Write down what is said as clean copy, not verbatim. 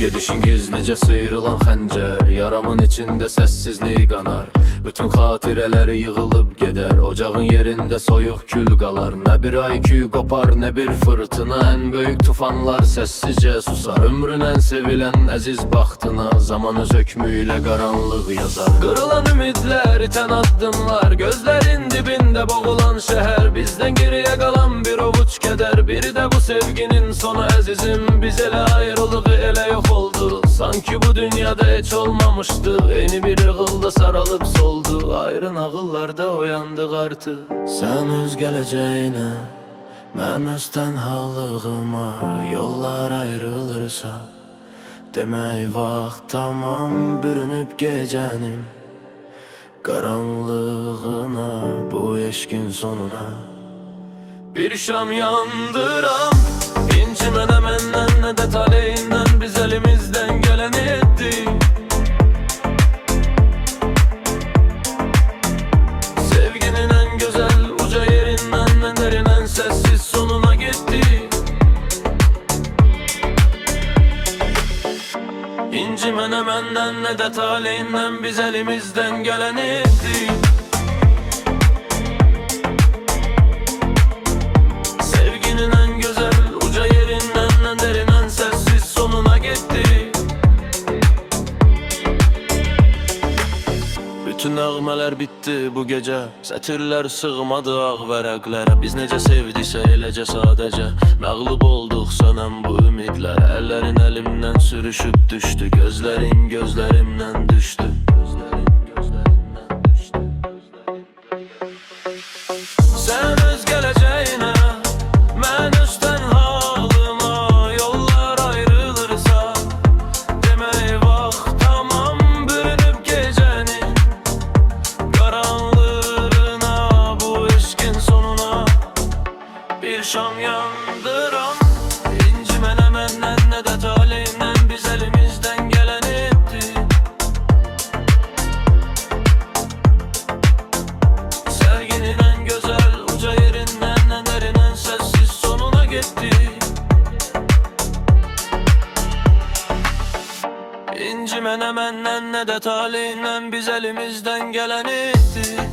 Gedişiniz necə sıyrılan xəncər, yaramın içində səssizlik qanar. Bütün xatirələri yığılıb gedər, ocağın yerində soyuq kül qalar. Nə bir IQ qopar, nə bir fırtına, ən böyük tufanlar səssizcə susar. Ömrün ən sevilən əziz baxtına zaman öz hökmüylə qaranlıq yazar. Qırılan ümidlər, itən addımlar, gözlərin dibində boğulan şəhər. Bizdən geriyə qalan bir ovuc kədər, biri də bu sevginin sonu əzizim. Biz elə ayrılıq, elə yox oldu, sanki bu dünyada heç olmamışdı. Yeni bir yığılda sarılıp soldu, ayrı nağıllarda oyandıq artıq. Sən öz gələcəyinə, mən öz tənhalığıma, yollar ayrılırsa demək vaxt tamam, bürünüb gecənin qaranlığına, bu eşkin sonuna. Bir şam yandıram, incimə nə məndən nə də taleyindən, biz elimizdən gələni etdik. Sevginin en güzel uca yerinden, en derin en sessiz sonuna gittik. İncimə nə məndən nə də taleyindən, biz elimizdən gələni etdik. Bütün nəğmələr bitdi bu gecə, sətirlər sığmadı ağ vərəqlərə. Biz necə sevdiksə eləcə sadəcə, məğlub olduq sönən bu ümidlər. Əllərin əlimdən sürüşüb düşdü, gözlərin gözlərimdən düşdü. Sən öz gələcəyinə, mən öz tənhalıma, yollar ayrılırsa demək vaxt tamam, bürünüb gecənin qaranlığına, bu eşkin sonuna. Bir şam yandıram, incimə nə məndən nə də taleyindən, biz elimizdən gələni etdik. Sevginin en güzel uca yerindən, en derin en sessiz sonuna gittik. İncimə nə məndən nə də taleyindən, biz elimizdən gələni etdik.